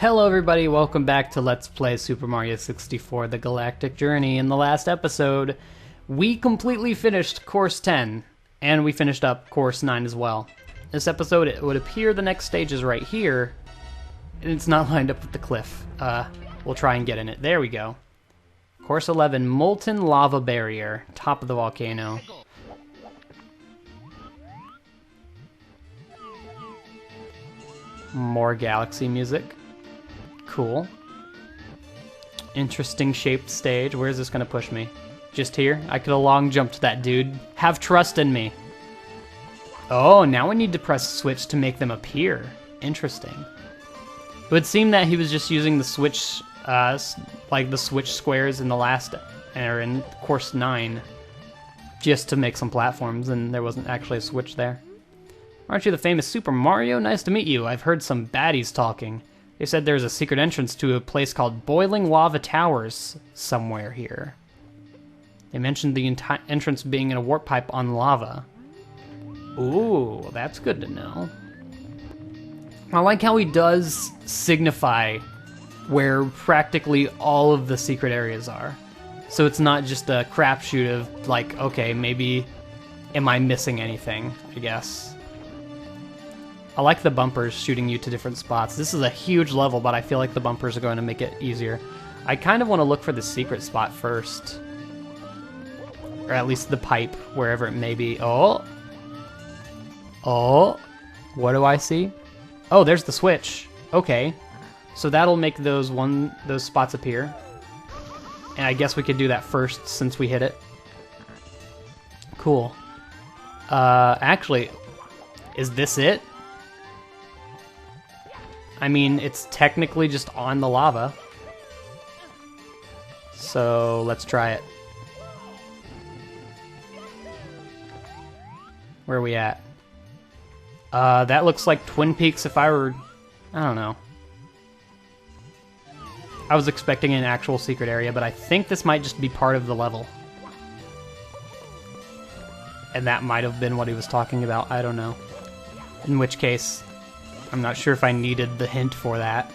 Hello everybody, welcome back to Let's Play Super Mario 64 The Galactic Journey. In the last episode, we completely finished Course 10, and we finished up Course 9 as well. This episode, it would appear the next stage is right here, and it's not lined up with the cliff. We'll try and get in it. There we go. Course 11, Molten Lava Barrier, top of the volcano. More galaxy music. Cool. Interesting shaped stage. Where is this going to push me? Just here? I could have long jumped that dude. Have trust in me. Oh, now we need to press switch to make them appear. Interesting. It would seem that he was just using the switch, like the switch squares in the last, or in Course 9, just to make some platforms, and there wasn't actually a switch there. Aren't you the famous Super Mario? Nice to meet you. I've heard some baddies talking. They said there's a secret entrance to a place called Boiling Lava Towers somewhere here. They mentioned the entrance being in a warp pipe on lava. Ooh, that's good to know. I like how he does signify where practically all of the secret areas are. So it's not just a crapshoot of, like, okay, maybe am I missing anything, I guess. I like the bumpers shooting you to different spots. This is a huge level, but I feel like the bumpers are going to make it easier. I kind of want to look for the secret spot first. Or at least the pipe, wherever it may be. Oh! Oh! What do I see? Oh, there's the switch. Okay. So that'll make those spots appear. And I guess we could do that first since we hit it. Cool. Actually, is this it? I mean, it's technically just on the lava. So, let's try it. Where are we at? That looks like Twin Peaks if I were... I don't know. I was expecting an actual secret area, but I think this might just be part of the level. And that might have been what he was talking about, I don't know. In which case... I'm not sure if I needed the hint for that.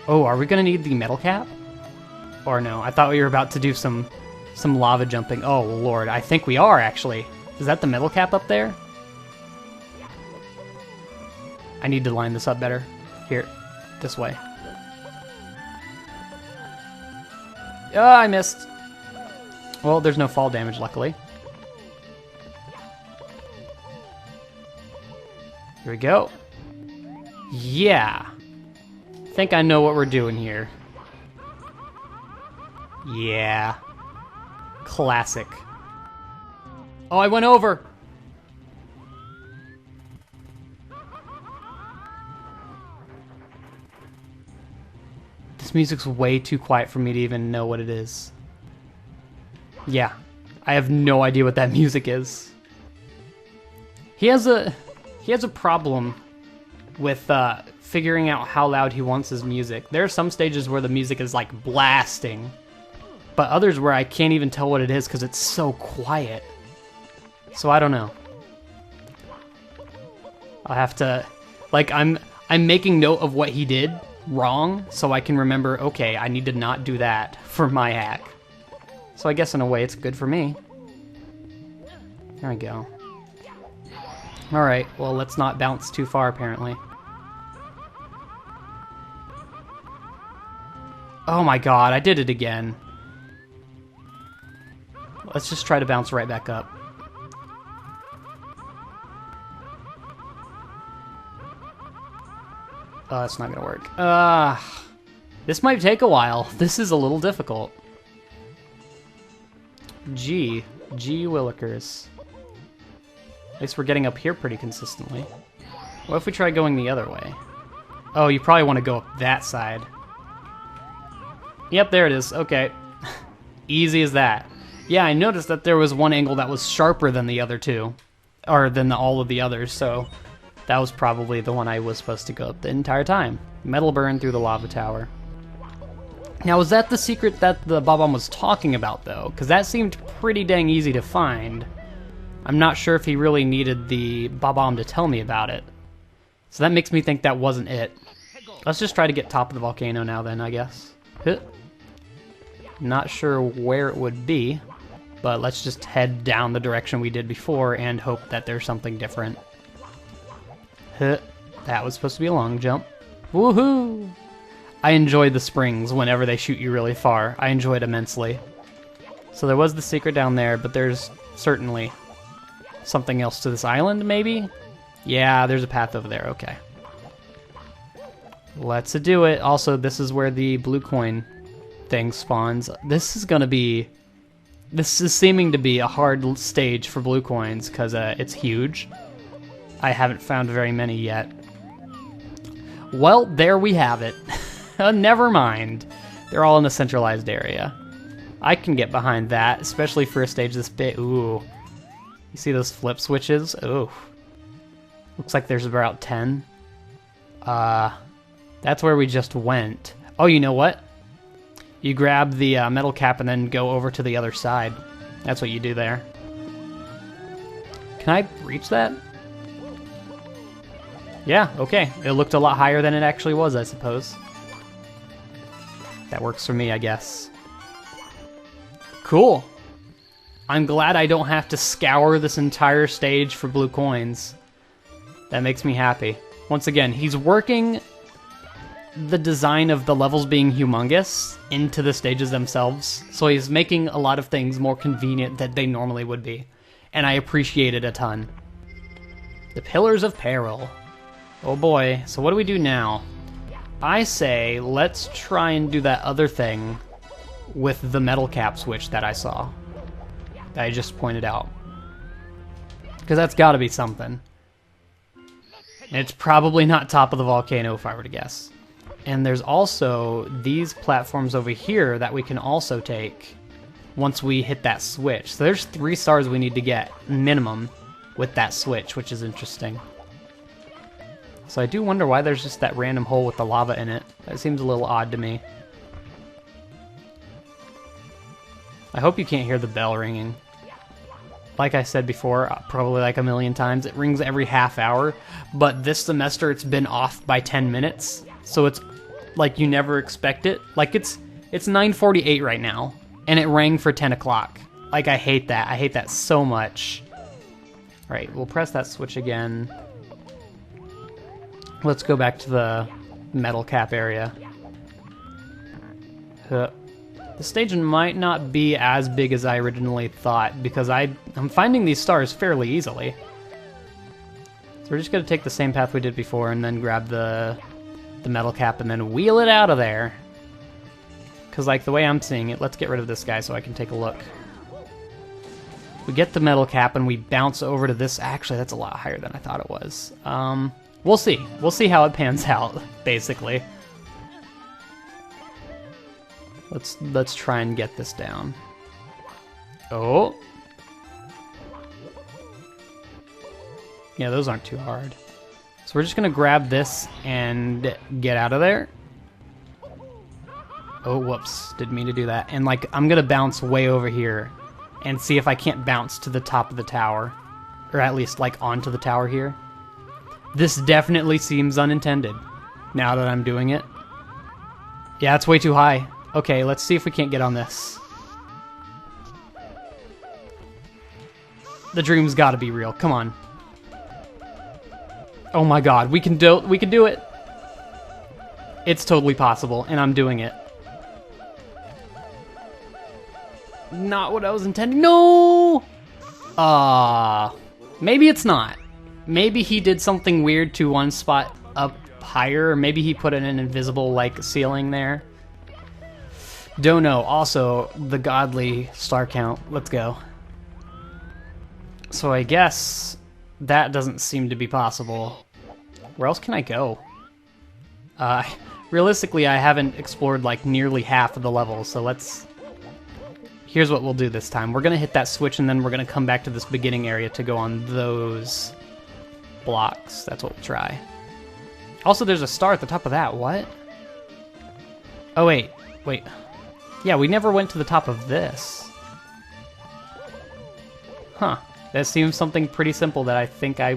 Oh, are we gonna need the metal cap? Or no, I thought we were about to do some lava jumping. Oh, Lord, I think we are, actually. Is that the metal cap up there? I need to line this up better. Here, this way. Oh, I missed. Well, there's no fall damage, luckily. Here we go. Yeah. Think I know what we're doing here. Yeah. Classic. Oh, I went over! This music's way too quiet for me to even know what it is. Yeah. I have no idea what that music is. He has a problem with figuring out how loud he wants his music. There are some stages where the music is like blasting, but others where I can't even tell what it is because it's so quiet. So I don't know. I'll have to, like, I'm making note of what he did wrong so I can remember, okay, I need to not do that for my hack. So I guess in a way it's good for me. There we go. Alright, well, let's not bounce too far, apparently. Oh my god, I did it again. Let's just try to bounce right back up. Oh, that's not gonna work. This might take a while. This is a little difficult. Gee Willikers. At least we're getting up here pretty consistently. What if we try going the other way? Oh, you probably want to go up that side. Yep, there it is. Okay. Easy as that. Yeah, I noticed that there was one angle that was sharper than the other two. Or than all of the others, so... that was probably the one I was supposed to go up the entire time. Metal burn through the lava tower. Now, was that the secret that the Bob-omb was talking about, though? Because that seemed pretty dang easy to find. I'm not sure if he really needed the Bob-omb to tell me about it. So that makes me think that wasn't it. Let's just try to get top of the volcano now then, I guess. Huh. Not sure where it would be, but let's just head down the direction we did before and hope that there's something different. Huh. That was supposed to be a long jump. Woohoo! I enjoy the springs whenever they shoot you really far. I enjoy it immensely. So there was the secret down there, but there's certainly something else to this island, maybe? Yeah, there's a path over there, okay. Let's do it. Also, this is where the blue coin thing spawns. This is seeming to be a hard stage for blue coins, because it's huge. I haven't found very many yet. Well, there we have it. Never mind. They're all in a centralized area. I can get behind that, especially for a stage this big. Ooh. You see those flip switches? Ooh. Looks like there's about 10. That's where we just went. Oh, you know what? You grab the metal cap and then go over to the other side. That's what you do there. Can I reach that? Yeah, okay. It looked a lot higher than it actually was, I suppose. That works for me, I guess. Cool. I'm glad I don't have to scour this entire stage for blue coins. That makes me happy. Once again, he's working the design of the levels being humongous into the stages themselves, so he's making a lot of things more convenient than they normally would be, and I appreciate it a ton. The Pillars of Peril. Oh boy, so what do we do now? I say let's try and do that other thing with the metal cap switch that I saw, that I just pointed out, because that's got to be something. It's probably not top of the volcano if I were to guess. And there's also these platforms over here that we can also take once we hit that switch. So there's 3 stars we need to get, minimum, with that switch, which is interesting. So I do wonder why there's just that random hole with the lava in it. That seems a little odd to me. I hope you can't hear the bell ringing. Like I said before, probably like a million times, it rings every half hour, but this semester it's been off by 10 minutes. So it's like you never expect it. Like it's 9:48 right now, and it rang for 10 o'clock. Like I hate that. I hate that so much. All right, we'll press that switch again. Let's go back to the metal cap area. The stage might not be as big as I originally thought, because I'm finding these stars fairly easily. So we're just going to take the same path we did before and then grab the metal cap and then wheel it out of there. Because like the way I'm seeing it, let's get rid of this guy so I can take a look. We get the metal cap and we bounce over to this. Actually, that's a lot higher than I thought it was. We'll see. We'll see how it pans out, basically. Let's try and get this down. Oh. Yeah, those aren't too hard. So we're just gonna grab this and get out of there. Oh, whoops. Didn't mean to do that. And like, I'm gonna bounce way over here and see if I can't bounce to the top of the tower. Or at least like onto the tower here. This definitely seems unintended now that I'm doing it. Yeah, it's way too high. Okay, let's see if we can't get on this. The dream's gotta be real. Come on. Oh my god, we can do it. It's totally possible, and I'm doing it. Not what I was intending. No! Maybe it's not. Maybe he did something weird to one spot up higher, or maybe he put in an invisible, like, ceiling there. Don't know. Also, the godly star count. Let's go. So I guess that doesn't seem to be possible. Where else can I go? Realistically, I haven't explored, like, nearly half of the levels, so let's... Here's what we'll do this time. We're gonna hit that switch, and then we're gonna come back to this beginning area to go on those blocks. That's what we'll try. Also, there's a star at the top of that. What? Oh, wait. Yeah, we never went to the top of this. Huh. That seems something pretty simple that I think I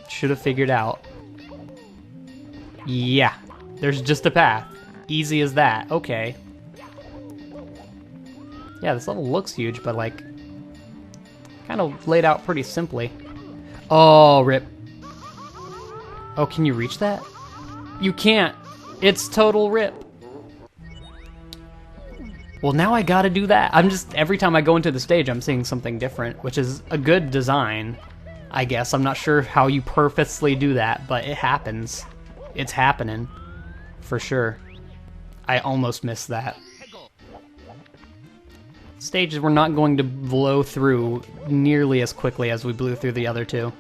should have figured out. Yeah. There's just a path. Easy as that. Okay. Yeah, this level looks huge, but like, kind of laid out pretty simply. Oh, rip. Oh, can you reach that? You can't. It's total rip. Well, now I gotta do that. Every time I go into the stage, I'm seeing something different, which is a good design, I guess. I'm not sure how you purposely do that, but it happens. It's happening, for sure. I almost missed that. Stages we're not going to blow through nearly as quickly as we blew through the other two.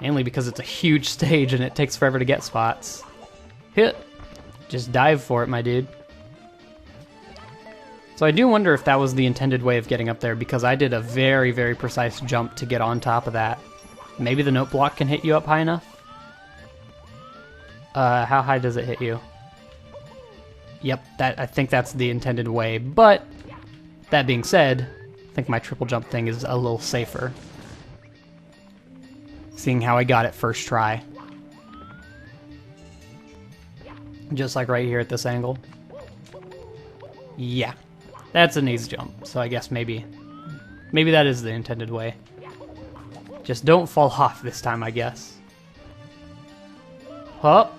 Mainly because it's a huge stage and it takes forever to get spots. Hit! Just dive for it, my dude. So I do wonder if that was the intended way of getting up there, because I did a very, very precise jump to get on top of that. Maybe the note block can hit you up high enough? How high does it hit you? Yep, I think that's the intended way, but that being said, I think my triple jump thing is a little safer. Seeing how I got it first try. Just like right here at this angle. Yeah, that's an easy jump, so I guess maybe that is the intended way. Just don't fall off this time, I guess. Hop.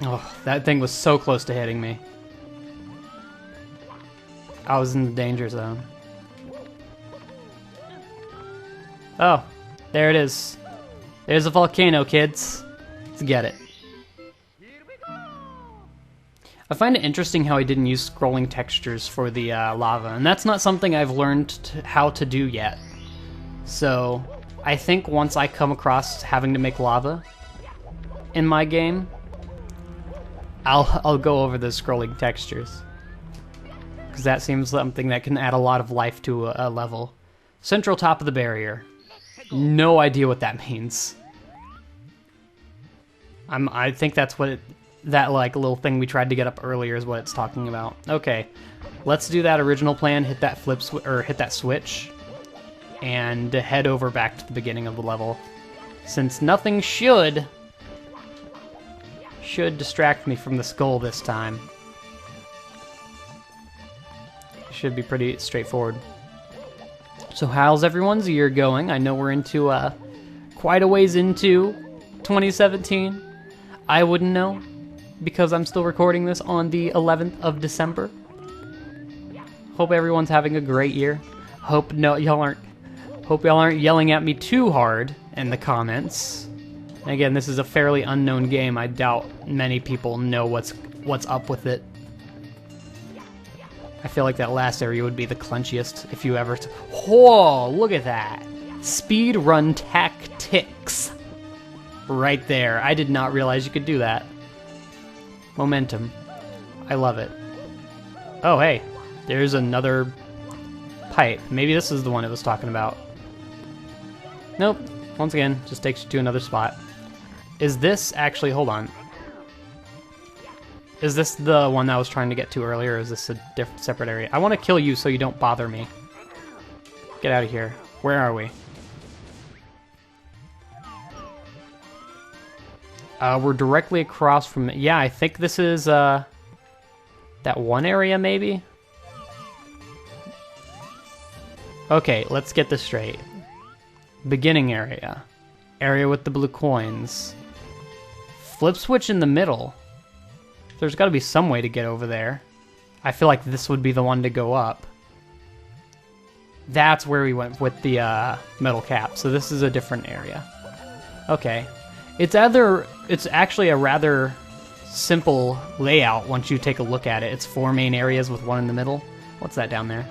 Oh, that thing was so close to hitting me. I was in the danger zone. Oh, there it is. There's a volcano, kids. Let's get it. I find it interesting how I didn't use scrolling textures for the lava, and that's not something I've learned how to do yet. So, I think once I come across having to make lava in my game, I'll go over the scrolling textures, because that seems something that can add a lot of life to a level. Central top of the barrier. No idea what that means. I think that's what that like little thing we tried to get up earlier is what it's talking about. Okay, let's do that original plan. Hit that hit that switch, and head over back to the beginning of the level, since nothing should distract me from the skull this time. Should be pretty straightforward. So how's everyone's year going? I know we're into quite a ways into 2017. I wouldn't know, because I'm still recording this on the 11th of December. Hope everyone's having a great year. Hope y'all aren't yelling at me too hard in the comments. And again, this is a fairly unknown game. I doubt many people know what's up with it. I feel like that last area would be the clenchiest if you ever... Whoa, look at that. Speed run tactics. Right there. I did not realize you could do that. Momentum. I love it. Oh, hey. There's another pipe. Maybe this is the one it was talking about. Nope. Once again, just takes you to another spot. Is this actually... Hold on. Is this the one that I was trying to get to earlier, or is this a separate area? I want to kill you so you don't bother me. Get out of here. Where are we? We're directly across from... Yeah, I think this is, that one area, maybe? Okay, let's get this straight. Beginning area. Area with the blue coins. Flip switch in the middle. There's got to be some way to get over there. I feel like this would be the one to go up. That's where we went with the metal cap. So this is a different area. Okay. It's actually a rather simple layout once you take a look at it. It's 4 main areas with one in the middle. What's that down there?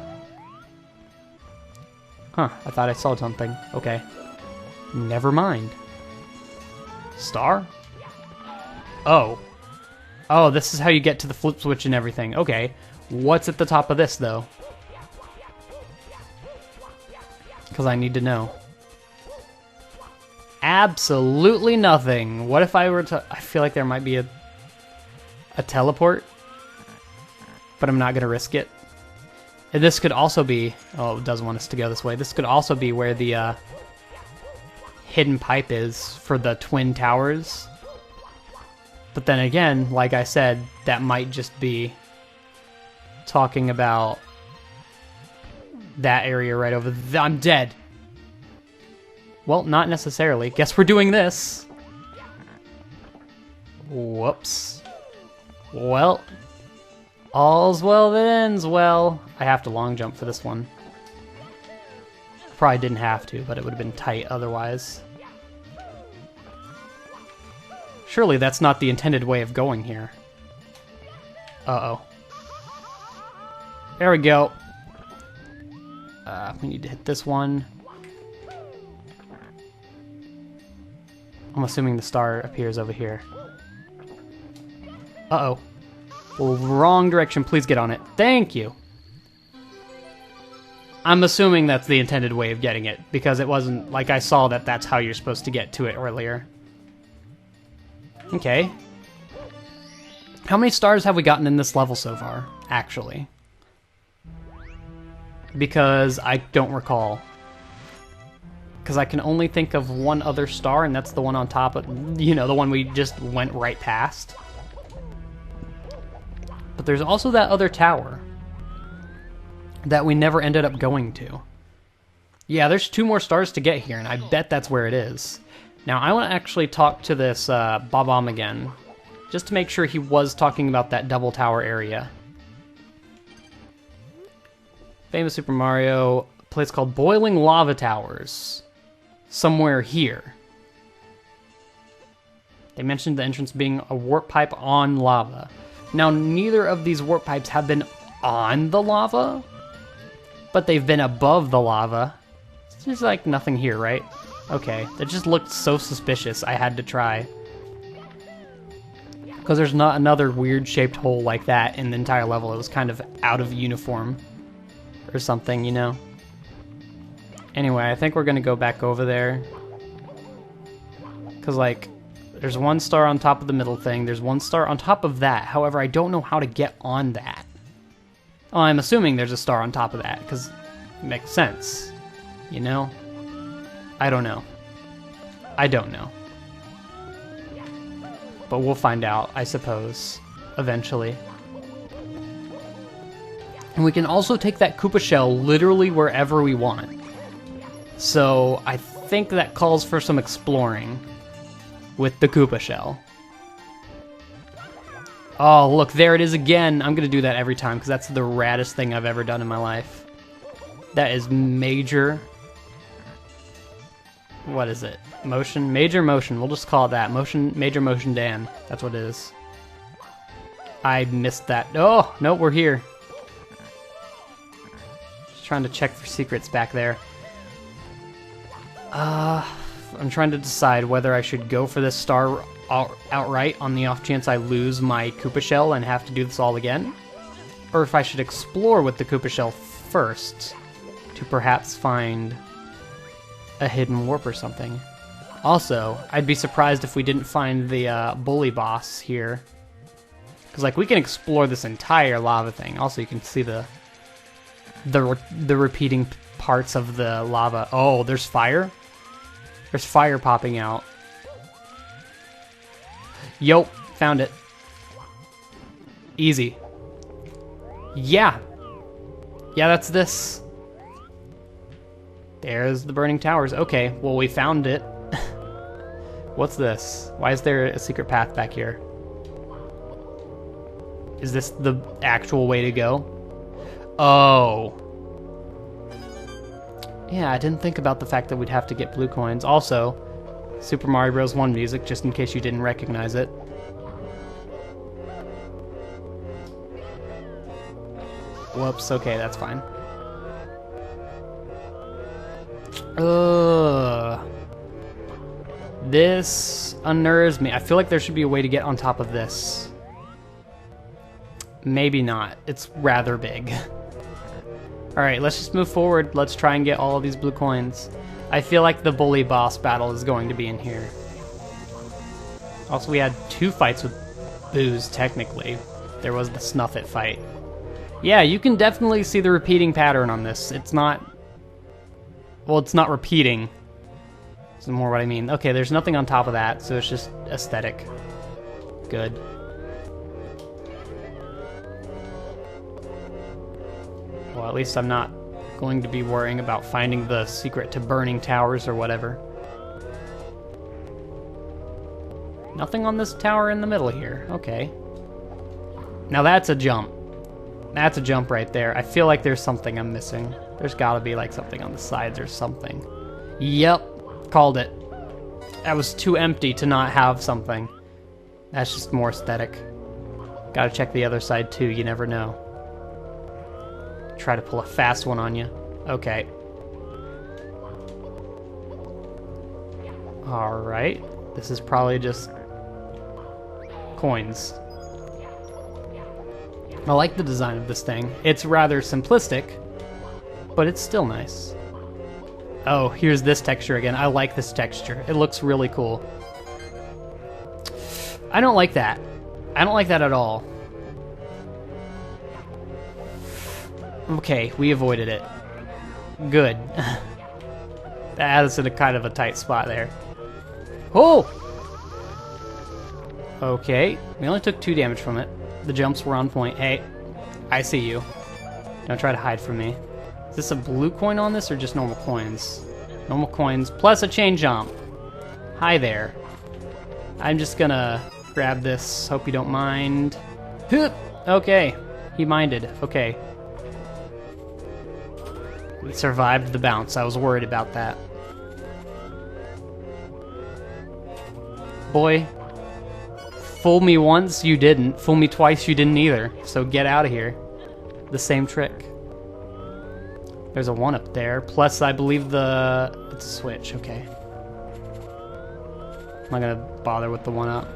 Huh, I thought I saw something. Okay. Never mind. Star? Oh. Oh, this is how you get to the flip switch and everything. Okay. What's at the top of this, though? Because I need to know. Absolutely nothing. What if I were to... I feel like there might be a teleport. But I'm not going to risk it. And this could also be... Oh, it does want us to go this way. This could also be where the hidden pipe is for the twin towers. But then again, like I said, that might just be talking about that area right over there. I'm dead. Well, not necessarily. Guess we're doing this. Whoops. Well, all's well that ends well. I have to long jump for this one. Probably didn't have to, but it would have been tight otherwise. Surely that's not the intended way of going here. Uh-oh. There we go. We need to hit this one. I'm assuming the star appears over here. Uh-oh. Well, wrong direction. Please get on it. Thank you. I'm assuming that's the intended way of getting it, because it wasn't like I saw that that's how you're supposed to get to it earlier. Okay. How many stars have we gotten in this level so far, actually? Because I don't recall. Because I can only think of one other star, and that's the one on top of, you know, the one we just went right past. But there's also that other tower that we never ended up going to. Yeah, there's 2 more stars to get here, and I bet that's where it is. Now, I want to actually talk to this Bob-omb again, just to make sure he was talking about that double tower area. Famous Super Mario, a place called Boiling Lava Towers. Somewhere here. They mentioned the entrance being a warp pipe on lava. Now, neither of these warp pipes have been on the lava, but they've been above the lava. There's like nothing here, right? Okay, that just looked so suspicious, I had to try. Because there's not another weird shaped hole like that in the entire level. It was kind of out of uniform or something, you know? Anyway, I think we're gonna go back over there. Because, like, there's 1 star on top of the middle thing. There's 1 star on top of that. However, I don't know how to get on that. Oh, I'm assuming there's a star on top of that, because it makes sense. You know? I don't know. I don't know. But we'll find out, I suppose, eventually. And we can also take that Koopa shell literally wherever we want. So I think that calls for some exploring with the Koopa shell. Oh, look, there it is again. I'm going to do that every time because that's the raddest thing I've ever done in my life. That is major... What is it? Motion? Major motion. We'll just call it that. Motion, major motion Dan. That's what it is. I missed that. Oh, no, we're here. Just trying to check for secrets back there. I'm trying to decide whether I should go for this star outright on the off chance I lose my Koopa shell and have to do this all again, or if I should explore with the Koopa shell first to perhaps find a hidden warp or something. Also, I'd be surprised if we didn't find the bully boss here, because like we can explore this entire lava thing. Also, you can see the repeating parts of the lava. Oh, there's fire. There's fire popping out. Yo, found it. Easy. Yeah. Yeah, that's this. There's the burning towers. Okay, well, we found it. What's this? Why is there a secret path back here? Is this the actual way to go? Oh. Yeah, I didn't think about the fact that we'd have to get blue coins. Also, Super Mario Bros. 1 music, just in case you didn't recognize it. Whoops, okay, that's fine. This unnerves me. I feel like there should be a way to get on top of this. Maybe not. It's rather big. Alright, let's just move forward. Let's try and get all of these blue coins. I feel like the bully boss battle is going to be in here. Also, we had 2 fights with Booze, technically. There was the Snuff It fight. Yeah, you can definitely see the repeating pattern on this. It's not... Well, it's not repeating. Is more what I mean. Okay, there's nothing on top of that, so it's just aesthetic. Good. Well, at least I'm not going to be worrying about finding the secret to burning towers or whatever. Nothing on this tower in the middle here. Okay. Now that's a jump. That's a jump right there. I feel like there's something I'm missing. There's gotta be like something on the sides or something. Yep. Called it. That was too empty to not have something. That's just more aesthetic. Gotta check the other side too, you never know. Try to pull a fast one on you. Okay. Alright. This is probably just coins. I like the design of this thing. It's rather simplistic, but it's still nice. Oh, here's this texture again. I like this texture. It looks really cool. I don't like that. I don't like that at all. Okay, we avoided it. Good. That had us in a kind of a tight spot there. Oh! Okay, we only took 2 damage from it. The jumps were on point. Hey, I see you. Don't try to hide from me. Is this a blue coin on this or just normal coins? Normal coins plus a chain jump. Hi there. I'm just gonna grab this. Hope you don't mind. Okay, he minded. Okay. We survived the bounce. I was worried about that. Boy, fool me once, you didn't. Fool me twice, you didn't either. So get out of here. The same trick. There's a 1 up there. Plus, I believe it's a switch. Okay. I'm not gonna bother with the 1 up.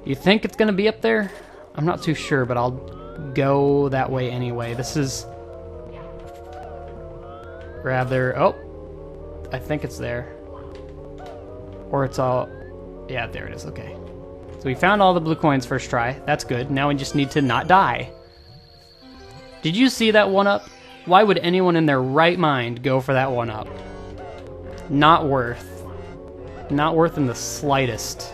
You think it's gonna be up there? I'm not too sure, but I'll go that way anyway. This is rather... Oh! I think it's there. Or it's all... Yeah, there it is. Okay. So we found all the blue coins first try. That's good. Now we just need to not die. Did you see that 1-up? Why would anyone in their right mind go for that 1-up? Not worth. Not worth in the slightest.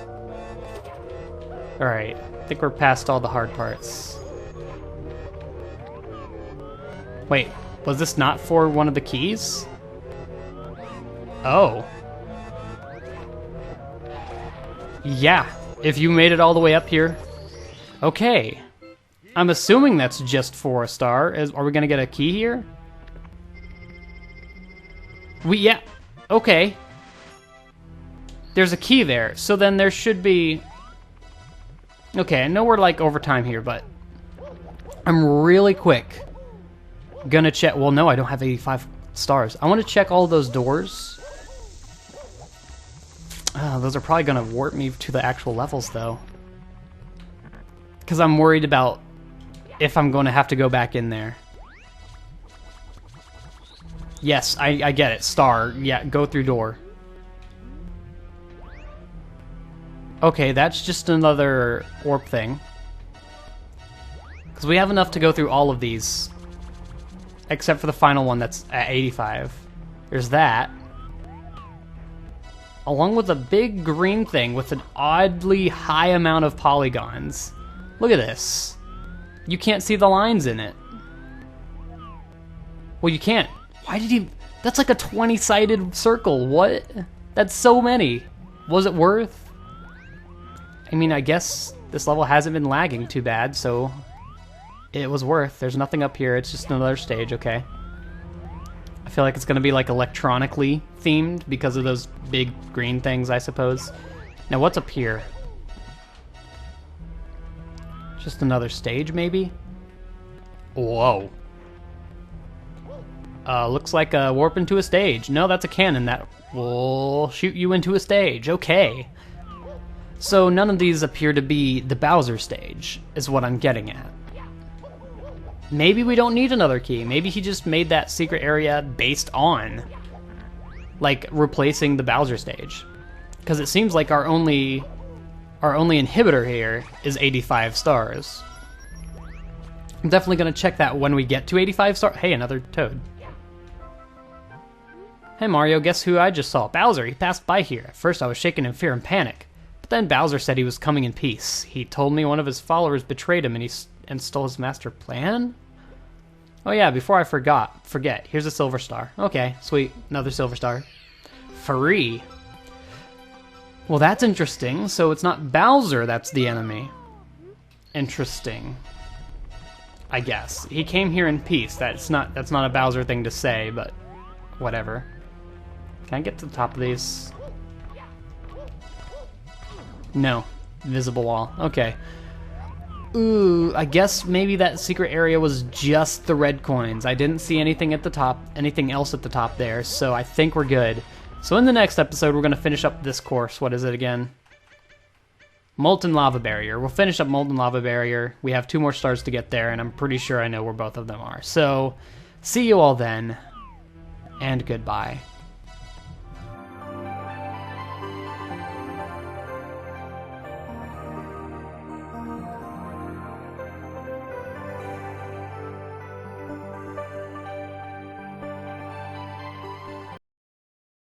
Alright. I think we're past all the hard parts. Wait. Was this not for one of the keys? Oh. Yeah. If you made it all the way up here. Okay. I'm assuming that's just for a star. Are we gonna get a key here? Yeah. Okay. There's a key there. So then there should be... Okay, I know we're like over time here, but... I'm really quick gonna check... Well, no, I don't have 85 stars. I want to check all those doors. Those are probably gonna warp me to the actual levels, though. Because I'm worried about if I'm going to have to go back in there. Yes, I get it. Star. Yeah, go through door. Okay, that's just another warp thing. Because we have enough to go through all of these. Except for the final one that's at 85. There's that. Along with a big green thing with an oddly high amount of polygons. Look at this. You can't see the lines in it. Well, you can't. Why did he... That's like a 20-sided circle. What? That's so many. Was it worth? I mean, I guess this level hasn't been lagging too bad, so... It was worth. There's nothing up here. It's just another stage, okay. I feel like it's going to be like electronically themed because of those big green things, I suppose. Now, what's up here? Just another stage, maybe? Whoa. Looks like a warp into a stage. No, that's a cannon that will shoot you into a stage. Okay. So none of these appear to be the Bowser stage, is what I'm getting at. Maybe we don't need another key. Maybe he just made that secret area based on, like, replacing the Bowser stage. Because it seems like our only inhibitor here is 85 stars. I'm definitely going to check that when we get to 85 stars. Hey, another toad. Hey Mario, guess who I just saw? Bowser. He passed by here. At first I was shaken in fear and panic. But then Bowser said he was coming in peace. He told me one of his followers betrayed him and stole his master plan? Oh yeah, before I forget, here's a silver star. Okay, sweet. Another silver star. Free. Well, that's interesting. So it's not Bowser that's the enemy. Interesting. I guess. He came here in peace. That's not a Bowser thing to say, but whatever. Can I get to the top of these? No. Invisible wall. Okay. Ooh, I guess maybe that secret area was just the red coins. I didn't see anything at the top, anything else at the top there, so I think we're good. So in the next episode, we're going to finish up this course. What is it again? Molten Lava Barrier. We'll finish up Molten Lava Barrier. We have 2 more stars to get there, and I'm pretty sure I know where both of them are. So, see you all then, and goodbye.